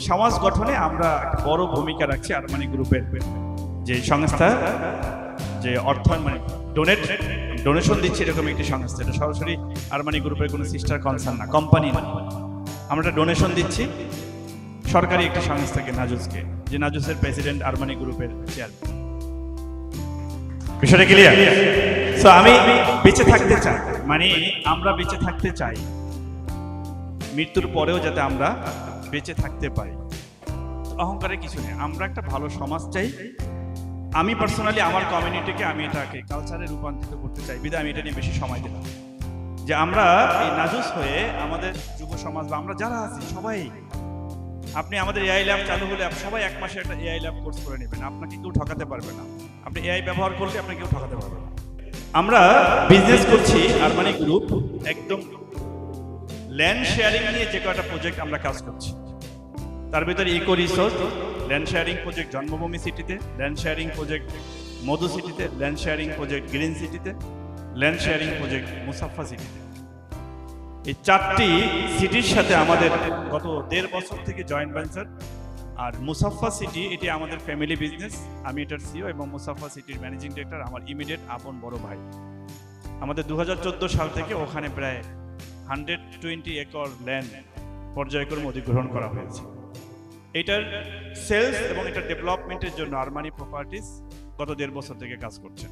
সমাজ গঠনে আমরা একটা বড় ভূমিকা রাখছি আরমানি গ্রুপের যে সংস্থা, যে অর্থায়ন মানে ডোনেশন দিচ্ছে এরকম একটি সংস্থা। এটা সরাসরি আরমানি গ্রুপের কোনো সিস্টার কনসার্ন না, কোম্পানি না। আমরা ডোনেশন দিচ্ছি সরকারি একটা সংস্থাকে, নাজুসকে, যে নাজুসের প্রেসিডেন্ট আরমানি গ্রুপের চেয়ারম্যান। বিষয়টা ক্লিয়ার? সো আমি বেঁচে থাকতে চাই, মানে আমরা বেঁচে থাকতে চাই, মৃত্যুর পরেও যাতে আমরা বেঁচে থাকতে পারি। অহংকারের কিছু নেই, আমরা একটা ভালো সমাজ চাই। আমি পার্সোনালি আমার কমিউনিটিকে আমি এটাকে কালচারে রূপান্তরিত করতে চাই, বিধায় আমি এটা নিয়ে বেশি সময় দিলাম। যে আমরা এই নাজুস হয়ে আমাদের যুব সমাজ বা আমরা যারা আছি সবাই, আপনি আমাদের এআই ল্যাব চালু হলে সবাই এক মাসে একটা এআই ল্যাব কোর্স করে নেবেন, আপনাকে কেউ ঠকাতে পারবে না। আপনি এআই ব্যবহার করলে আপনাকে কেউ ঠকাতে পারবে না। আমরা বিজনেস করছি আরমানি গ্রুপ, একদম ল্যান্ড শেয়ারিং নিয়ে যে কয়টা প্রজেক্ট আমরা কাজ করছি, তার ভিতরে eco resource land sharing project Janmabhumi সিটিতে, ল্যান্ড শেয়ারিং প্রজেক্ট মধু সিটিতে, ল্যান্ড শেয়ারিং প্রজেক্ট গ্রিন সিটিতে, ল্যান্ড শেয়ারিং প্রজেক্ট মুসাফা সিটিতে। এই 4টি সিটির সাথে আমাদের গত 1.5 বছর থেকে জয়েন্ট ভেঞ্চার। আর মুসাফা সিটি এটি আমাদের ফ্যামিলি বিজনেস, আমি এটার সিও, এবং মুসাফা সিটির ম্যানেজিং ডিরেক্টর আমার ইমিডিয়েট আপন বড় ভাই। আমাদের 2014 সাল থেকে ওখানে প্রায় 120 একর ল্যান্ড পর্যায়ক্রমে অধিগ্রহণ করা হয়েছে। এটার সেলস এবং এটার ডেভেলপমেন্টের জন্য আরমানি প্রপার্টিজ গত 1.5 বছর থেকে কাজ করছে।